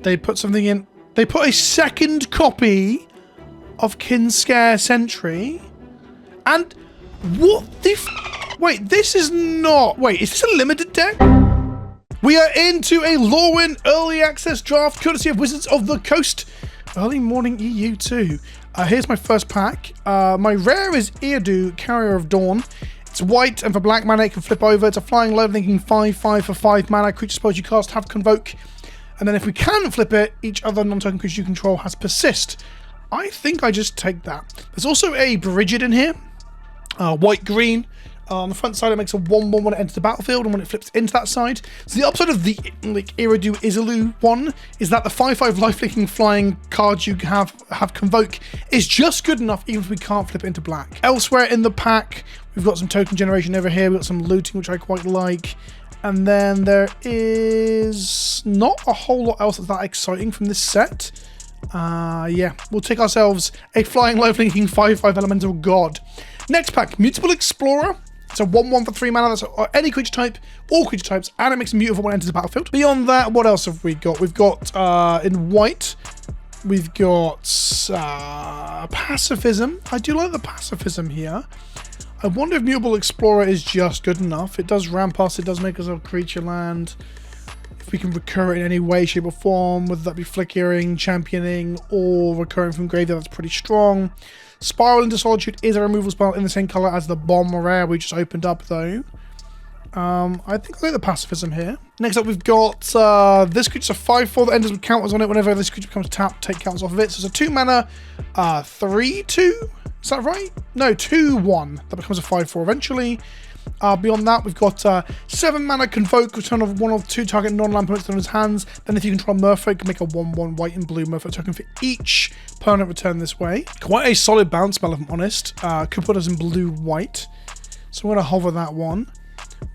They put something in. They put a second copy of Kinskare Sentry. And what the wait, this is not... Wait, is this a limited deck? We are into a Lorwyn early access draft, courtesy of Wizards of the Coast. Early morning EU 2. Here's my first pack. My rare is Eardu, Carrier of Dawn. It's white, and for black mana it can flip over. It's a flying low linking 5/5 for 5 mana. Creature spells you cast have Convoke. And then if we can flip it, each other non-token creature you control has Persist. I think I just take that. There's also a Brigid in here. White-green. On the front side, it makes a 1/1 when it enters the battlefield, and when it flips into that side. So the upside of the Iridu Izilu one is that the 5/5 life-linking flying card you have Convoke is just good enough, even if we can't flip it into black. Elsewhere in the pack, we've got some token generation over here. We've got some looting, which I quite like. And then there is not a whole lot else that's that exciting from this set. Yeah, we'll take ourselves a flying life-linking 5/5 elemental god. Next pack, Mutable Explorer. It's a 1/1 for 3 mana. That's any creature type, all creature types, and it makes mutable when it enters the battlefield. Beyond that, what else have we got? We've got, in white, we've got Pacifism. I do like the Pacifism here. I wonder if Mutable Explorer is just good enough. It does ramp us, it does make us a creature land. If we can recur it in any way, shape, or form, whether that be flickering, championing, or recurring from graveyard, that's pretty strong. Spiral into Solitude is a removal spell in the same colour as the bomb rare we just opened up, though. I think I'll go the Pacifism here. Next up, we've got this creature's a 5/4 that enters with counters on it. Whenever this creature becomes tapped, take counters off of it. So it's a 2 mana, 3/2. Is that right? No, 2/1. That becomes a 5/4 eventually. Beyond that, we've got 7 mana Convoke, return of 1 of 2 target non-land permanents on his hands. Then if you control Merfolk, you can make a 1/1 white and blue Merfolk token for each permanent return this way. Quite a solid bounce spell, if I'm honest. Could put us in blue-white. So I'm going to hover that one.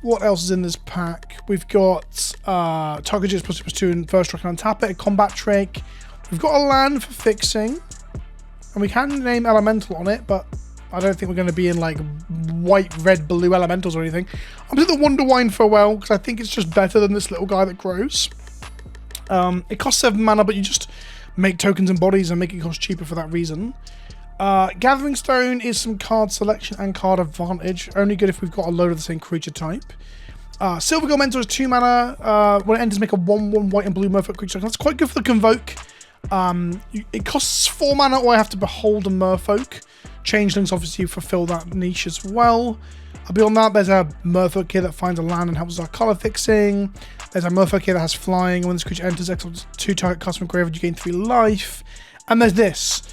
What else is in this pack? We've got target is +2/+2 and first strike and untap it, a combat trick. We've got a land for fixing. And we can name Elemental on it, but I don't think we're going to be in like white, red, blue elementals or anything. I'm going to do the Wonderwine Farewell because I think it's just better than this little guy that grows. It costs 7 mana, but you just make tokens and bodies and make it cost cheaper for that reason. Gathering Stone is some card selection and card advantage. Only good if we've got a load of the same creature type. Silver Gold Mentor is 2 mana. When it enters, make a 1/1 white and blue Merfolk creature. That's quite good for the Convoke. It costs 4 mana, or I have to Behold a Merfolk. Changelings obviously fulfill that niche as well. Beyond that, there's a Merfolk here that finds a land and helps with our color fixing. There's a Merfolk here that has flying. When this creature enters, exile 2 target cards from graveyard, you gain 3 life. And there's this.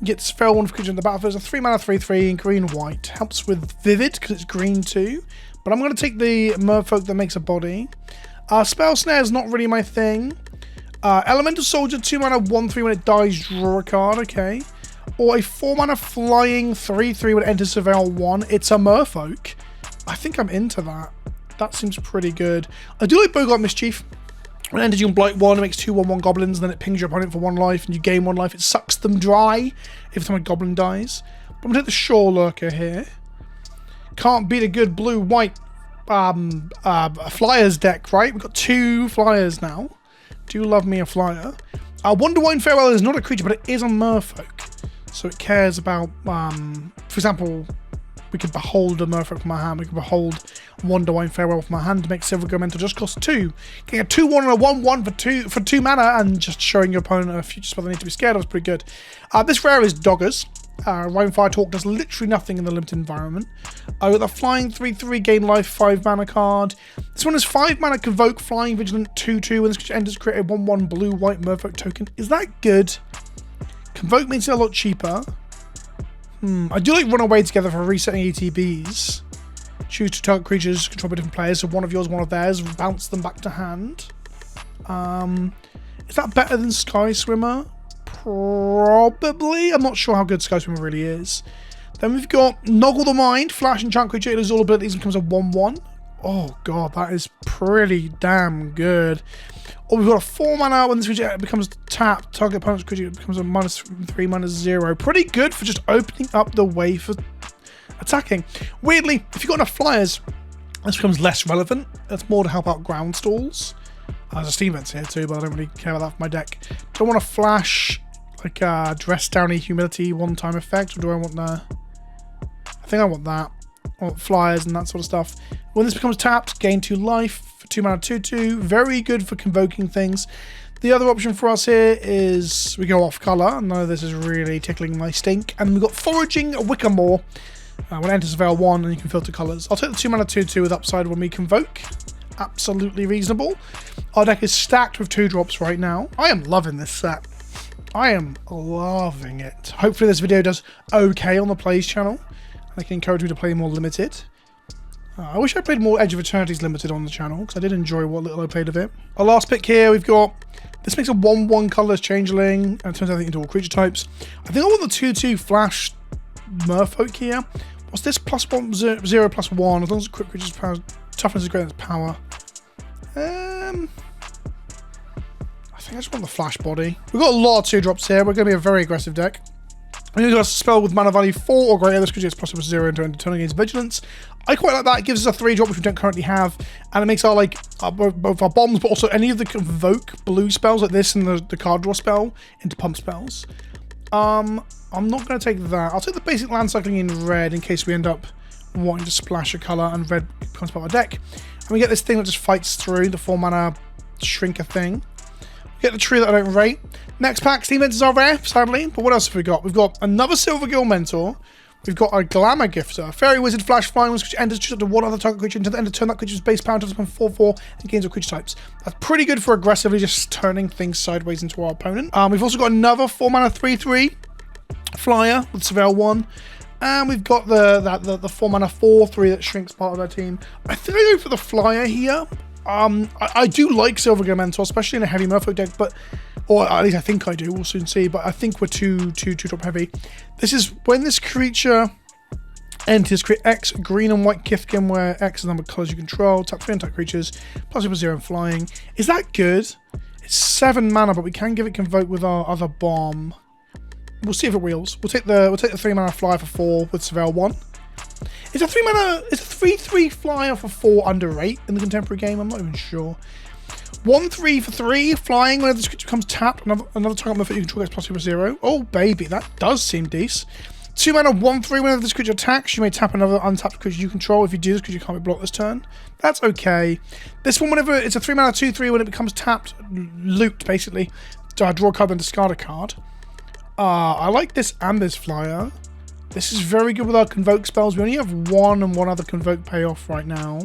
Gets Feral One for creature in the battlefield. It's a 3 mana 3/3 in green-white. Helps with Vivid because it's green too. But I'm going to take the Merfolk that makes a body. Spell Snare is not really my thing. Elemental Soldier, 2 mana 1/3 when it dies, draw a card. Okay. Or a 4 mana flying 3/3 when it enters Surveil 1. It's a Merfolk. I think I'm into that. That seems pretty good. I do like Bogart Mischief. When it enters you on Blight 1, it makes 2/1/1 goblins, and then it pings your opponent for 1 life, and you gain 1 life. It sucks them dry every time a goblin dies. But I'm going to take the Shore Lurker here. Can't beat a good blue-white Flyers deck, right? We've got 2 Flyers now. Do love me a Flyer. Wonderwine Farewell is not a creature, but it is a Merfolk. So it cares about, for example, we could Behold a Merfolk from my hand. We could Behold Wonderwine Farewell from my hand to make Silver Gold Mentor just cost 2. Getting a 2/1 and a 1/1 for 2 mana, and just showing your opponent a future spell they need to be scared of is pretty good. This rare is Doggers. Rhyme Fire Talk does literally nothing in the limited environment. With a flying 3/3 gain life 5 mana card. This one is 5 mana Convoke Flying Vigilant 2/2. When this creature enters, create a 1/1 blue-white Merfolk token. Is that good? Convoke makes it a lot cheaper. I do like Run Away Together for resetting ETBs. Choose 2 target creatures controlled by different players, so one of yours, one of theirs. Bounce them back to hand. Is that better than Sky Swimmer? Probably. I'm not sure how good Sky Swimmer really is. Then we've got Noggle the Mind. Flash enchant creature. It loses all abilities and becomes a 1/1. Oh god, that is pretty damn good. Or we've got a 4 mana. When this creature becomes tapped, target opponent's creature becomes a -3, -0. Pretty good for just opening up the way for attacking. Weirdly, if you've got enough Flyers, this becomes less relevant. That's more to help out ground stalls. There's a steam vents here too, but I don't really care about that for my deck. Do I want to flash like a Dress Downy Humility one-time effect, or do I want the... I think I want that. I want flyers and that sort of stuff. When this becomes tapped, gain 2 life, 2 mana 2/2. Very good for convoking things. The other option for us here is we go off colour. No, this is really tickling my stink. And we've got Foraging Wickermore. When it enters Veil 1, and you can filter colours. I'll take the 2 mana 2/2 with upside when we convoke. Absolutely reasonable. Our deck is stacked with 2-drops right now. I am loving this set. I am loving it. Hopefully this video does okay on the Plays channel. I can encourage me to play more limited. I wish I played more Edge of Eternity's limited on the channel, because I did enjoy what little I played of it. Our last pick here, we've got... This makes a 1/1 colourless changeling, and it turns everything into all creature types. I think I want the 2/2 flash Merfolk here. What's this? +1, 0/+1. As long as quick creature's power, toughness is greater than its power. I think I just want the flash body. We've got a lot of 2-drops here. We're going to be a very aggressive deck. We've got a spell with mana value 4 or greater. This creature gets +0 into end of turn against Vigilance. I quite like that. It gives us a 3-drop, which we don't currently have, and it makes our both our bombs, but also any of the convoke blue spells like this and the card draw spell into pump spells. I'm not going to take that. I'll take the basic land cycling in red in case we end up wanting to splash a colour and red becomes part of our deck. And we get this thing that just fights through the 4 mana shrinker thing. We get the tree that I don't rate. Next pack, Steam Venters are rare, sadly. But what else have we got? We've got another Silver Guild Mentor. We've got a Glamour Gifter. Fairy Wizard Flash Flying, which enters just up to one other target creature until the end of turn. That creature's base power does become 4/4 and gains all creature types. That's pretty good for aggressively just turning things sideways into our opponent. We've also got another 4 mana 3/3 flyer with Surveil 1. And we've got the 4 mana 4/3 that shrinks part of our team. I think I go for the flyer here. I do like Silver Guild Mentor, especially in a heavy Merfolk deck, but or at least I think I do. We'll soon see. But I think we're too drop heavy. This is when this creature enters, create X green and white Kithkin, where X is the number of colors you control. Tap 3 untap creatures, +0 and flying. Is that good? It's 7 mana, but we can give it convoke with our other bomb. We'll see if it wheels. We'll take the 3 mana flyer for 4 with Surveil 1. Is a 3 mana, is a 3/3 flyer for 4 under 8 in the contemporary game? I'm not even sure. 1/3 for 3 flying whenever this creature becomes tapped. Another target move that you control gets +0/+0. Oh baby, that does seem decent. 2 mana 1/3 whenever this creature attacks, you may tap another untapped creature you control. If you do this, creature can't be blocked this turn. That's okay. This one, whenever it's a 3 mana 2/3, when it becomes tapped, looped basically. So I draw a card and discard a card. I like this and this flyer. This is very good with our convoke spells. We only have one and one other convoke payoff right now.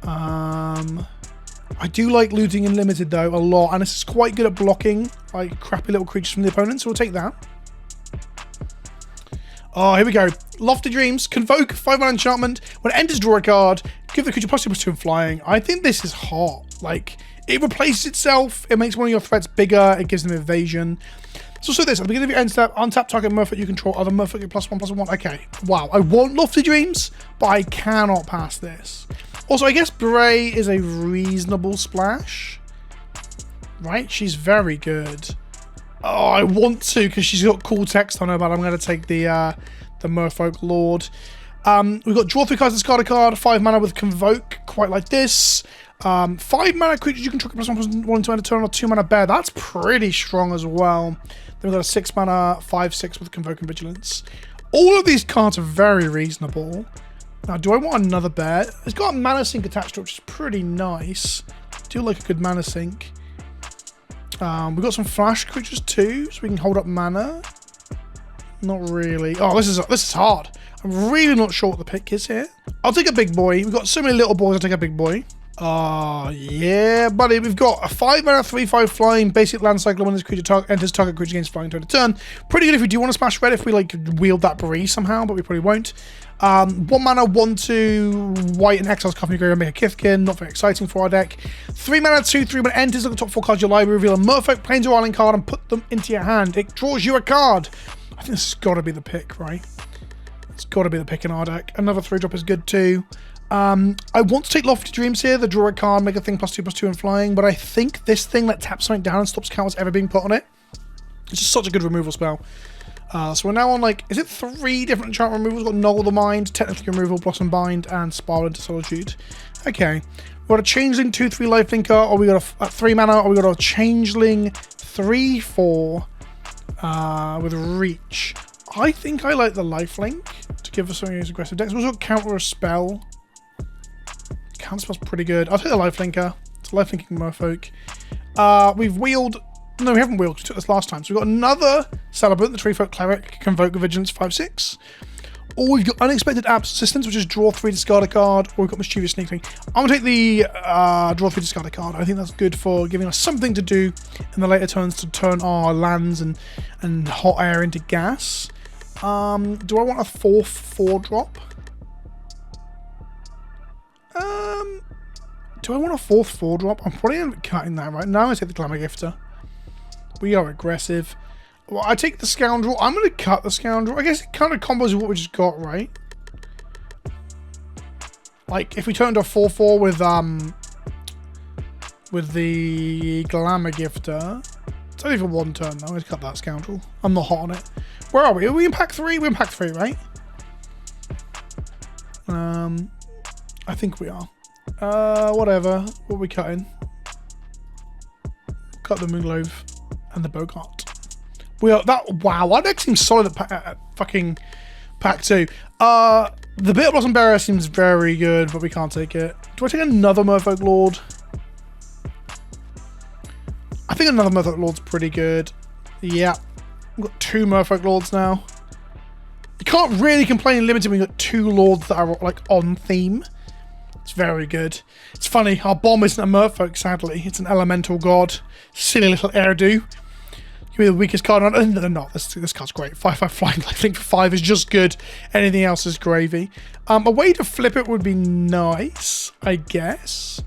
I do like looting in limited though a lot, and this is quite good at blocking like crappy little creatures from the opponent, so we'll take that. Oh, here we go. Lofty Dreams, convoke, 5 mana enchantment. When it enters, draw a card. Give the creature +2/+2 and flying. I think this is hot. Like, it replaces itself. It makes one of your threats bigger. It gives them evasion. So also this, at the beginning of your end step, untap target Merfolk you control, other Merfolk get +1/+1. Okay, wow. I want Lofty Dreams, but I cannot pass this. Also, I guess Bray is a reasonable splash. Right? She's very good. Oh, I want to, because she's got cool text on her, but I'm going to take the Merfolk Lord. We've got draw 3 cards, discard a card, 5 mana with convoke, quite like this. 5 mana creatures you can trigger +1/+1 to end a turn, or 2 mana bear. That's pretty strong as well. Then we've got a 6 mana 5/6 with convoke and vigilance. All of these cards are very reasonable. Now, do I want another bear? It's got a mana sink attached to it, which is pretty nice. I do like a good mana sink. We've got some flash creatures too, so we can hold up mana. Not really. Oh, this is hard. I'm really not sure what the pick is here. I'll take a big boy. We've got so many little boys. I'll take a big boy. Oh, yeah, buddy. We've got a 5 mana 3/5 flying basic land cycle when this creature enters target creature against flying turn to turn. Pretty good if we do want to smash red, if we like wield that breeze somehow, but we probably won't. 1 mana 1/2 white and exiles Company Graveyard, make a Kithkin. Not very exciting for our deck. 3 mana 2/3 when it enters, look at the top 4 cards of your library, reveal a Merfolk, Plains or Island card and put them into your hand. It draws you a card. I think this has got to be the pick, right? It's got to be the pick in our deck. Another 3-drop is good too. I want to take Lofty Dreams here, the draw a card, make a thing +2/+2 and flying, but I think this thing that taps something down and stops counters ever being put on it. It's just such a good removal spell. So we're now on, like, is it 3 different enchantment removals? We've got Null the Mind, Technically Removal, Blossom Bind, and Spiral into Solitude. Okay. got a Changeling 2/3 lifelinker, or we got a 3 mana, or we got a Changeling 3/4 with Reach. I think I like the lifelink to give us something as aggressive decks. We'll also counter a spell. Counter spell's pretty good. I'll take the lifelinker. It's a lifelinking merfolk. We've wheeled. No, we haven't wheeled. We took this last time. So we've got another Celebrant, the Treefolk Cleric, Convoke Vigilance 5/6. Or we've got Unexpected Assistance, which is draw 3, discard a card. Or we've got Mischievous Sneaking. I'm going to take the draw 3, discard a card. I think that's good for giving us something to do in the later turns to turn our lands and hot air into gas. Do I want a 4th 4-drop? Do I want a 4th 4-drop? I'm probably going to be cutting that right now. I take the Glamour Gifter. We are aggressive. Well, I take the Scoundrel. I'm going to cut the Scoundrel. I guess it kind of combos with what we just got, right? Like, if we turned a 4/4 with the Glamour Gifter. It's only for 1 turn, though. I'm going to cut that Scoundrel. I'm not hot on it. Where are we? Are we in pack 3? We're in pack 3, right? I think we are. Whatever. What are we cutting? Cut the Moonglove and the Bogart. We are that. Wow, our deck seems solid at fucking pack 2. The Bitter Blossom Barrier seems very good, but we can't take it. Do I take another Merfolk Lord? I think another Merfolk Lord's pretty good. Yeah, we've got 2 Merfolk Lords now. You can't really complain limited when you've got 2 Lords that are like on theme. It's very good. It's funny, our bomb isn't a Merfolk, sadly. It's an Elemental God. Silly little Erdu. Give me the weakest card on. No, no, this card's great. 5/5 flying. I think for 5 is just good. Anything else is gravy. A way to flip it would be nice, I guess.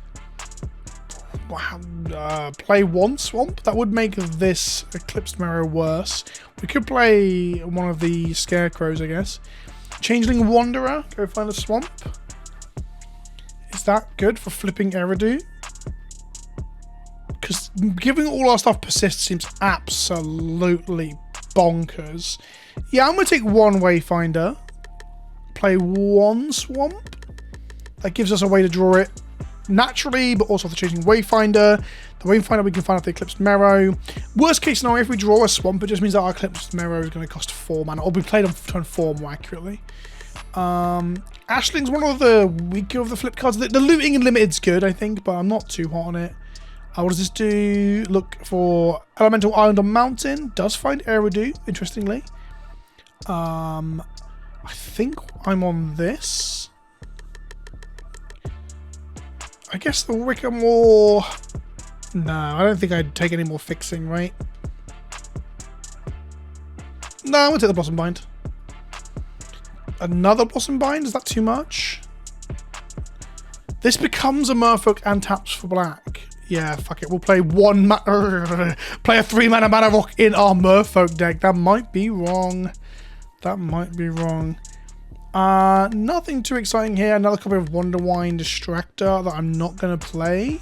Wow. Play 1 Swamp. That would make this Eclipsed Marrow worse. We could play one of the Scarecrows, I guess. Changeling Wanderer. Go find a Swamp. Is that good for flipping Eridu? Because giving all our stuff persist seems absolutely bonkers. Yeah, I'm going to take 1 Wayfinder. Play 1 Swamp. That gives us a way to draw it naturally, but also for changing Wayfinder. The Wayfinder we can find off the Eclipsed Marrow. Worst case scenario, if we draw a Swamp, it just means that our Eclipsed Marrow is going to cost 4 mana. Or we played on turn 4 more accurately. Ashling's one of the weaker of the flip cards. The looting and limited's good, I think, but I'm not too hot on it. What does this do? Look for Elemental Island on Mountain. Does find Eridu, interestingly. I think I'm on this. I guess the Wickermore. No, I don't think I'd take any more fixing, right? No, I'm going to take the Blossom Bind. Another Blossom Bind? Is that too much? This becomes a Merfolk and taps for black. Yeah, fuck it. We'll play play a 3 mana Mana Rock in our Merfolk deck. That might be wrong. That might be wrong. Nothing too exciting here. Another copy of Wonderwine Distractor that I'm not going to play.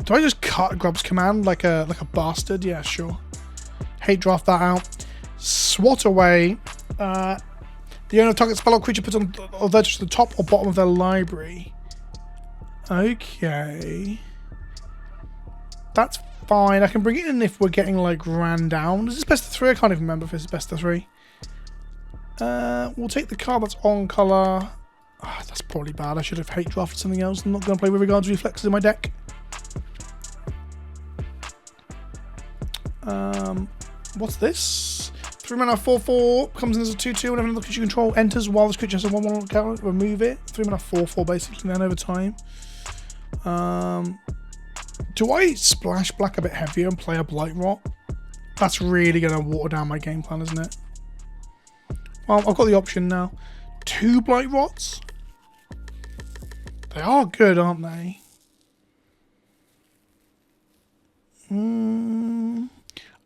Do I just cut Grub's Command like a bastard? Yeah, sure. Hate draft that out. Swat away. The owner of target spell or creature puts on the top or bottom of their library. Okay. That's fine. I can bring it in if we're getting like ran down. Is this best of 3? I can't even remember if it's best of 3. We'll take the card that's on colour. Oh, that's probably bad. I should have hate drafted something else. I'm not going to play with Regards Reflexes in my deck. What's this? 3 mana 4/4 comes in as a 2/2 whenever another creature you control enters while this creature has a 1/1 counter. Remove it. 3 mana 4/4 basically then over time. Do I splash black a bit heavier and play a Blight Rot? That's really going to water down my game plan, isn't it? Well, I've got the option now. 2 Blight Rots? They are good, aren't they?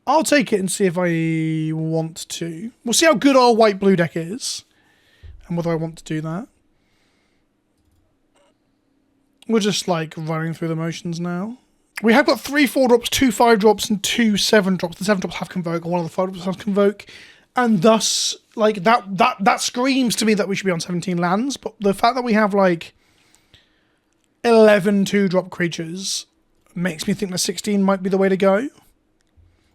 I'll take it and see if I want to. We'll see how good our white-blue deck is. And whether I want to do that. We're just like running through the motions now. We have got 3 4-drops, 2 5-drops, and 2 7-drops. The 7-drops have Convoke, and one of the 5-drops has Convoke. And thus, like, that screams to me that we should be on 17 lands. But the fact that we have, like, 11 2-drop creatures makes me think that 16 might be the way to go.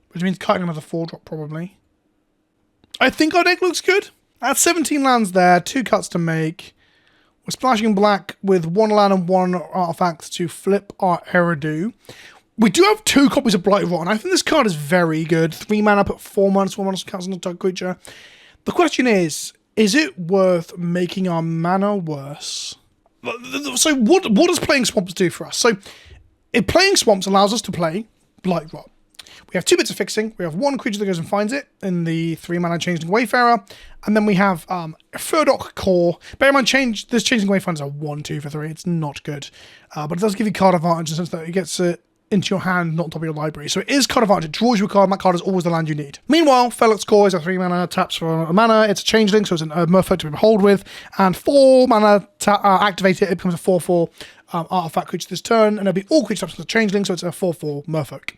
Which means cutting another 4-drop probably. I think our deck looks good. That's 17 lands there, 2 cuts to make. We're splashing black with 1 land and 1 artifact to flip our Eridu. We do have 2 copies of Blightrot, and I think this card is very good. 3 mana, put 4 mana, 1 mana, counts on the target creature. The question is it worth making our mana worse? So what does playing Swamps do for us? So if playing Swamps allows us to play Blightrot, we have 2 bits of fixing. We have 1 creature that goes and finds it in the 3 mana Changeling Wayfarer. And then we have Furdock Core. Bear in mind, this Changeling Wayfarer is a 1/2 for 3. It's not good. But it does give you card advantage in the sense that it gets it into your hand, not top of your library. So it is card advantage. It draws you a card, and that card is always the land you need. Meanwhile, Furdock's Core is a 3 mana, taps for a mana. It's a Changeling, so it's a Merfolk to behold with. And 4 mana, activate it. It becomes a 4/4 artifact creature this turn. And it'll be all creature types with a Changeling, so it's a 4/4 Merfolk.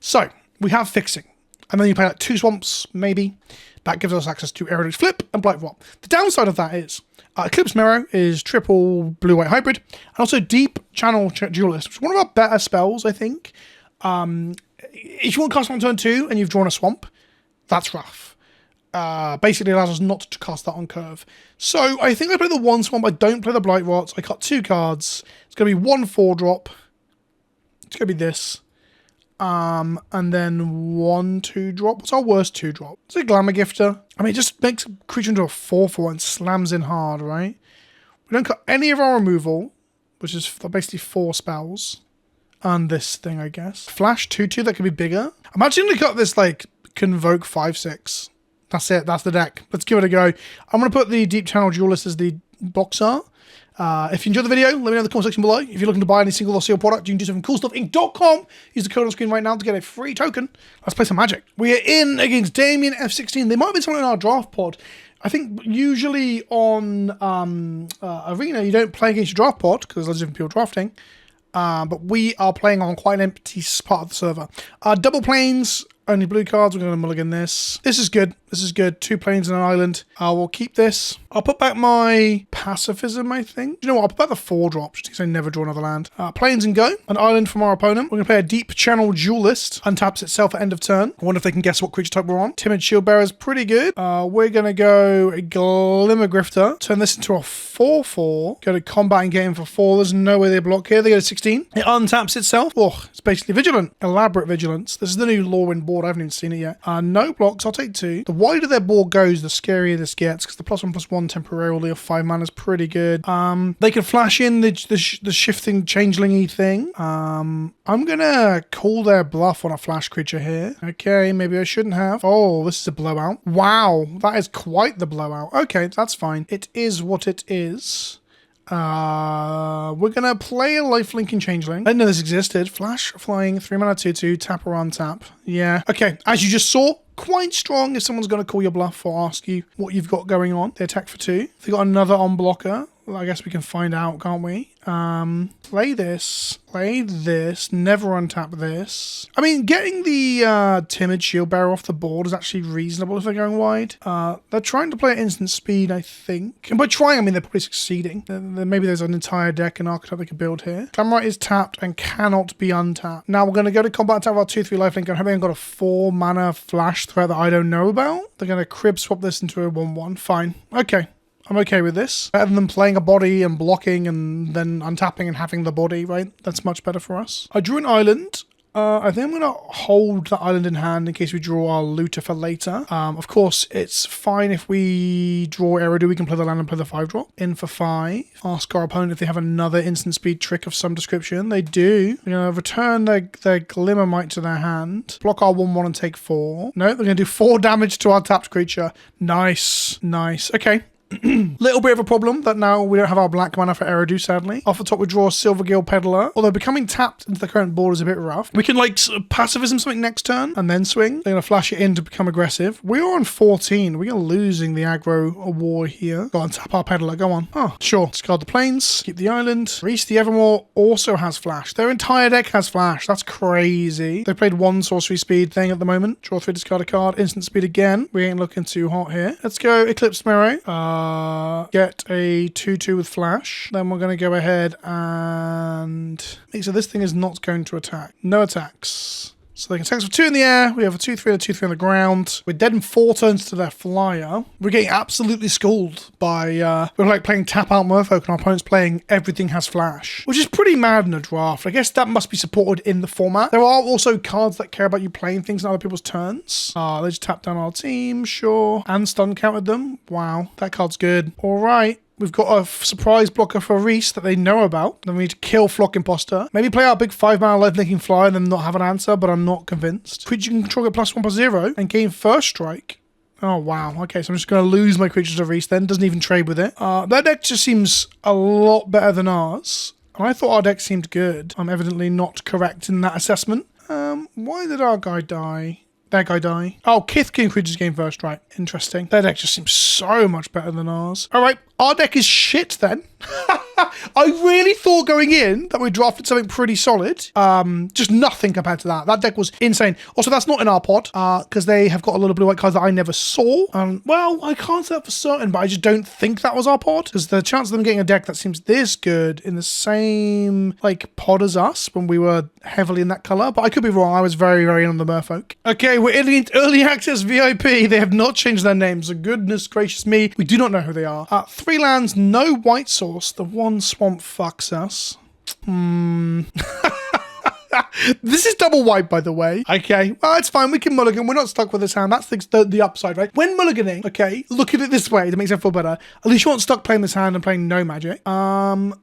So, we have fixing. And then you play like 2 Swamps, maybe. That gives us access to Eridu's Flip and Blightrot. The downside of that is Eclipsed Mirror is triple blue-white hybrid, and also Deep Channel Duelist, which is one of our better spells, I think. If you want to cast on turn 2 and you've drawn a Swamp, that's rough. Basically allows us not to cast that on curve. So I think I play the 1 Swamp, I don't play the Blightrot, I cut 2 cards. It's going to be 1 4-drop. It's going to be this. And then 1 2-drop. What's our worst 2-drop? It's a Glamour Gifter. I mean, it just makes a creature into a 4/4 and slams in hard, right? We don't cut any of our removal, which is basically 4 spells. And this thing, I guess. Flash 2/2, that could be bigger. I'm actually going to cut this, like, Convoke 5/6. That's it. That's the deck. Let's give it a go. I'm going to put the Deep Channel Duelist as the box art. If you enjoyed the video, let me know in the comment section below. If you're looking to buy any single or sealed product, you can do so from CoolStuffInc.com. Use the code on screen right now to get a free token. Let's play some Magic. We are in against Damien F16. They might have been something in our draft pod. I think usually on Arena, you don't play against your draft pod because there's loads of different people drafting. But we are playing on quite an empty part of the server. Double planes, only blue cards. We're going to mulligan this. This is good. This is good. 2 planes and an island. We'll keep this. I'll put back my pacifism, I think. You know what? I'll put back the 4-drop just because I never draw another land. Planes and go. An island from our opponent. We're going to play a Deep Channel Duelist. Untaps itself at end of turn. I wonder if they can guess what creature type we're on. Timid Shield Bearer is pretty good. We're going to go a Glimmer Grifter. Turn this into a 4/4. Go to combat and get in for 4. There's no way they block here. They go to 16. It untaps itself. Oh, it's basically Vigilant. Elaborate Vigilance. This is the new Lorwyn board. I haven't even seen it yet. No blocks. I'll take 2. The wider their board goes, the scarier this gets, because the +1/+1 temporarily of 5 mana is pretty good. They can flash in the shifting changeling-y thing. I'm gonna call their bluff on a flash creature here. Okay, maybe I shouldn't have. Oh, this is a blowout. Wow, that is quite the blowout. Okay, that's fine. It is what it is. We're gonna play a lifelink and changeling. I didn't know this existed. Flash, flying, 3 mana 2/2, tap or untap. Yeah. Okay, as you just saw, quite strong if someone's gonna call your bluff or ask you what you've got going on. They attack for 2. If they got another on blocker, well, I guess we can find out, can't we? Play this, never untap this. I mean, getting the Timid Shield Bearer off the board is actually reasonable if they're going wide. They're trying to play at instant speed, I think. And by trying, I mean they're probably succeeding. Maybe there's an entire deck and archetype they could build here. Clamorite is tapped and cannot be untapped. Now we're going to go to combat and tap our 2/3 lifelink. I'm hoping I've got a 4 mana flash threat that I don't know about. They're going to crib swap this into a 1/1. Fine. Okay. I'm okay with this. Better than playing a body and blocking and then untapping and having the body, right? That's much better for us. I drew an island. I think I'm going to hold that island in hand in case we draw our looter for later. Of course, it's fine if we draw Eridu. We can play the land and play the 5-drop. In for 5. Ask our opponent if they have another instant speed trick of some description. They do. We're going to return their Glimmermite to their hand. Block our 1/1 and take 4. No, they're going to do 4 damage to our tapped creature. Nice. Nice. Okay. Little bit of a problem that now we don't have our black mana for Eridu, sadly. Off the top we draw a Silvergill Peddler, although becoming tapped into the current board is a bit rough. We can like pacifism something next turn and then swing. They're going to flash it in to become aggressive. We are on 14. We are losing the aggro war here. Go on, tap our Peddler, go on. Oh, sure. Discard the planes, keep the island. Reese the Evermore also has flash. Their entire deck has flash. That's crazy. They played 1 sorcery speed thing at the moment. Draw 3, discard a card. Instant speed again. We ain't looking too hot here. Let's go Eclipsed Mirror. get a 2/2 with flash. Then we're going to go ahead and make so this thing is not going to attack. No attacks. So they can attack us for 2 in the air. We have a 2/3 and a 2/3 on the ground. We're dead in 4 turns to their flyer. We're getting absolutely schooled by, we're like playing tap out Merfolk and our opponent's playing everything has flash, which is pretty mad in a draft. I guess that must be supported in the format. There are also cards that care about you playing things in other people's turns. They just tapped down our team, sure. And stun counted them. Wow, that card's good. All right. We've got a surprise blocker for Reese that they know about. Then we need to kill Flock Imposter. Maybe play our big 5-mana life-linking flyer and then not have an answer, but I'm not convinced. Creature can control get +1/+0 and gain first strike. Oh, wow. Okay, so I'm just going to lose my creatures to Reese then. Doesn't even trade with it. Their deck just seems a lot better than ours. And I thought our deck seemed good. I'm evidently not correct in that assessment. Why did our guy die? That guy die. Oh, Kith King creatures gain first strike. Interesting. Their deck just seems so much better than ours. All right, our deck is shit then. I really thought going in that we drafted something pretty solid. Just nothing compared to that. That deck was insane. Also, that's not in our pod because they have got a lot of blue-white cards that I never saw. Well, I can't say that for certain, but I just don't think that was our pod because the chance of them getting a deck that seems this good in the same like pod as us when we were heavily in that color. But I could be wrong. I was very, very in on the Merfolk. Okay, we're in early access VIP. They have not changed their names. So goodness gracious me, we do not know who they are. 3 lands, no white source. The 1 swamp fucks us. This is double white, by the way. Okay, well, it's fine. We can mulligan. We're not stuck with this hand. That's the upside, right? When mulliganing, okay, look at it this way to make it feel better. At least you aren't stuck playing this hand and playing no magic.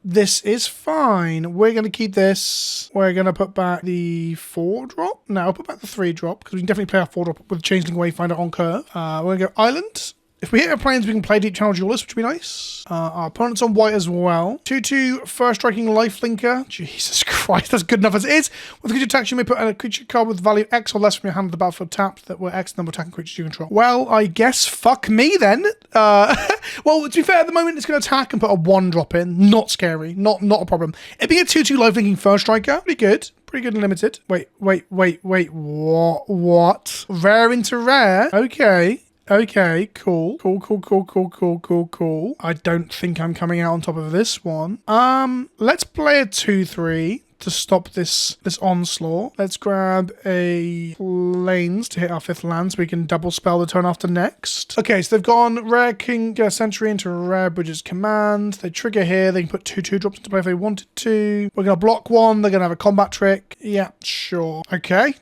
This is fine. We're going to keep this. We're going to put back the 4-drop. No, I'll put back the 3-drop because we can definitely play our 4-drop with Changeling Wayfinder on curve. We're going to go Island. If we hit our planes, we can play Deep Channel Duelist, which would be nice. Our opponent's on white as well. 2/2 first striking lifelinker. Jesus Christ, that's good enough as it is. With creature attacks, you may put a creature card with value X or less from your hand to the battlefield tapped that were X number of attacking creatures you control. Well, I guess fuck me then. Well, to be fair, at the moment it's going to attack and put a 1-drop in. Not scary. Not a problem. It being a 2/2 lifelinking first striker, pretty good. Pretty good and limited. Wait. What? Rare into rare? Okay, cool. I don't think I'm coming out on top of this one. Let's play a 2/3 to stop this onslaught. Let's grab a planes to hit our 5th land so we can double spell the turn after next. Okay, so they've gone rare King Sentry into rare Bridges Command. They trigger here. They can put 2/2 drops into play if they wanted to. We're going to block 1. They're going to have a combat trick. Yeah, sure. Okay.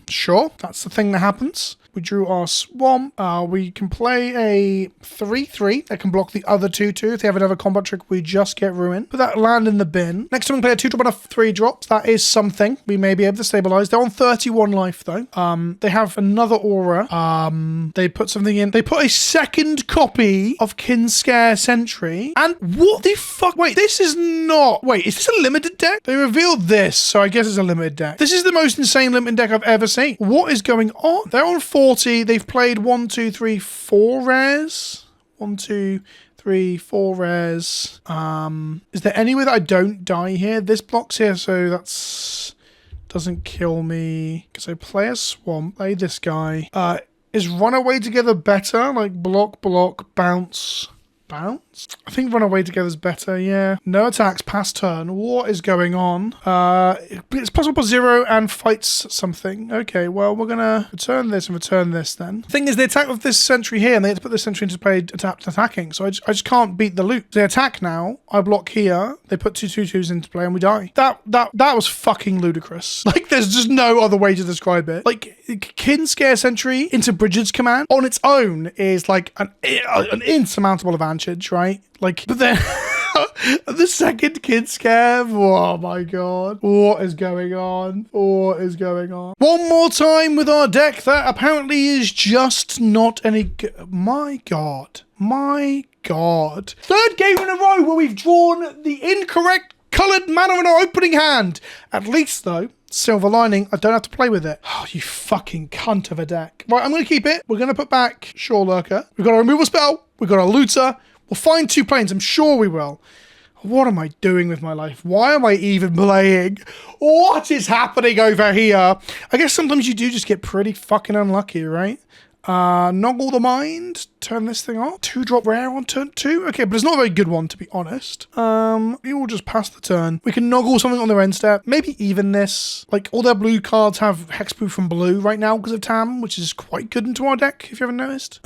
Sure. That's the thing that happens. We drew our swamp. We can play a 3/3 that can block the other 2/2. If they have another combat trick, we just get ruined. Put that land in the bin. Next time we play a 2-drop and a 3-drop. That is something. We may be able to stabilize. They're on 31 life though. They have another aura. They put something in. They put a 2nd copy of Kinscare Sentry. And what the fuck? Wait, this is not... Wait, is this a limited deck? They revealed this, so I guess it's a limited deck. This is the most insane limited deck I've ever seen. What is going on? They're on 40. They've played 1, 2, 3, 4 rares. 1, 2, 3, 4 rares. Is there any way that I don't die here? This blocks here, so that's doesn't kill me. Because I play a swamp, play this guy. Is Runaway Together better? Like block, bounce. Bounce? I think Run Away Together is better, yeah. No attacks, past turn. What is going on? It's +1/+0 and fights something. Okay, well, we're gonna return this and return this then. Thing is, they attack with this sentry here, and they have to put this sentry into play attacking, so I just can't beat the loop. They attack now, I block here, they put 2/2/2s into play, and we die. That was fucking ludicrous. Like, there's just no other way to describe it. Like, Kinscare Sentry into Bridges Command on its own is like an insurmountable advantage, right? Like, but then the second Kinscare, oh my god, what is going on? What is going on? One more time with our deck that apparently is just not any good. My god. 3rd game in a row where we've drawn the incorrect coloured mana in our opening hand. At least though, silver lining, I don't have to play with it. Oh, you fucking cunt of a deck. Right, I'm going to keep it. We're going to put back Shore Lurker. We've got a removal spell. We've got a looter. We'll find 2 planes. I'm sure we will. What am I doing with my life? Why am I even playing? What is happening over here? I guess sometimes you do just get pretty fucking unlucky, right? Noggle the Mind. Turn this thing off. 2-drop rare on turn 2. Okay, but it's not a very good one, to be honest. We will just pass the turn. We can noggle something on their end step. Maybe even this. Like, all their blue cards have hexproof from blue right now because of Tam, which is quite good into our deck, if you haven't noticed.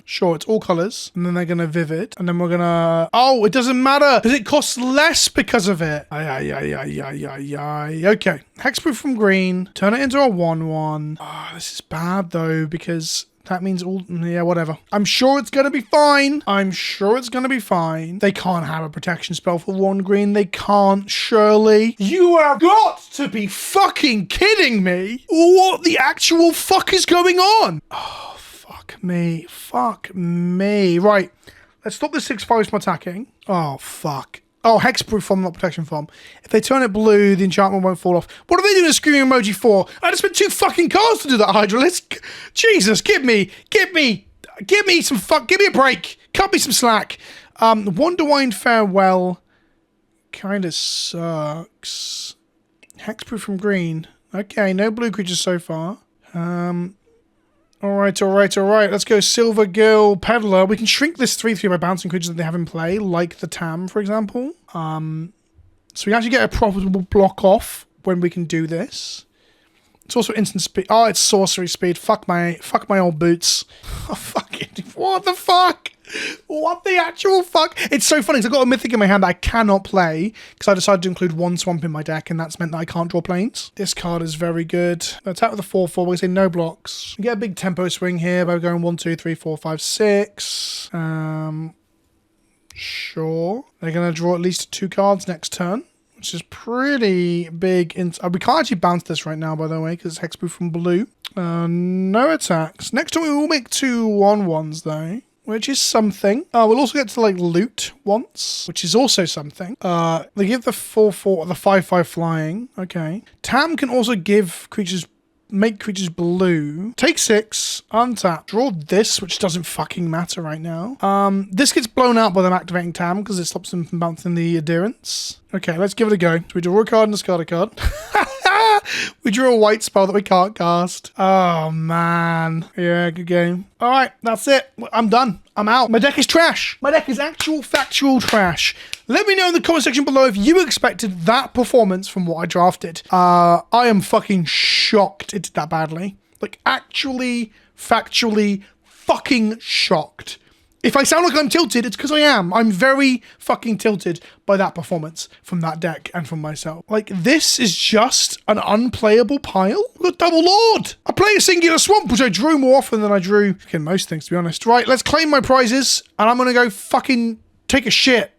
Sure, it's all colors. And then they're going to Vivid. And then we're going to... Oh, it doesn't matter because it costs less because of it. Okay. Hexproof from green. Turn it into a 1/1. Oh, this is bad, though, because... That means all... Yeah, whatever. I'm sure it's going to be fine. They can't have a protection spell for 1 green. They can't, surely. You have got to be fucking kidding me. What the actual fuck is going on? Oh, fuck me. Right. Let's stop this 6-5 from attacking. Oh, fuck. Oh, hexproof from, not protection from. If they turn it blue, the enchantment won't fall off. What are they doing a screaming emoji for? I just spent 2 fucking cards to do that, Hydra. Jesus, give me some fuck. Give me a break. Cut me some slack. Wonderwine Farewell kind of sucks. Hexproof from green. Okay, no blue creatures so far. All right. Let's go Silver Girl Peddler. We can shrink this 3/3 by bouncing creatures that they have in play, like the Tam, for example. So we actually get a profitable block off when we can do this. It's also instant speed. Oh, it's sorcery speed. Fuck my old boots. Oh, fuck it. What the fuck? What the actual fuck? It's so funny because I've got a mythic in my hand that I cannot play because I decided to include 1 swamp in my deck, and that's meant that I can't draw planes. This card is very good. Attack with a 4/4. We say no blocks. We get a big tempo swing here by going 1, 2, 3, 4, 5, 6. Sure. They're going to draw at least 2 cards next turn, which is pretty big. We can't actually bounce this right now, by the way, because it's hexproof from blue. No attacks. Next turn we will make 2 1/1s, though, which is something. We'll also get to, like, loot once, which is also something. They give the 4/4, the 5/5 flying. Okay. Tam can also make creatures blue. Take 6, untap. Draw this, which doesn't fucking matter right now. This gets blown out by them activating Tam because it stops them from bouncing the adherence. Okay, let's give it a go. So we draw a card and discard a card. We drew a white spell that we can't cast. Oh, man. Yeah, good game. All right, that's it. I'm done. I'm out. My deck is trash. My deck is actual factual trash. Let me know in the comment section below if you expected that performance from what I drafted. I am fucking shocked it did that badly. Like, actually, factually, fucking shocked. If I sound like I'm tilted, it's because I am. I'm very fucking tilted by that performance from that deck and from myself. Like, this is just an unplayable pile. Good double lord. I play a singular swamp, which I drew more often than I drew fucking most things, to be honest. Right, let's claim my prizes, and I'm going to go fucking take a shit.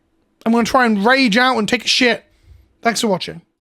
I'm going to try and rage out and take a shit. Thanks for watching.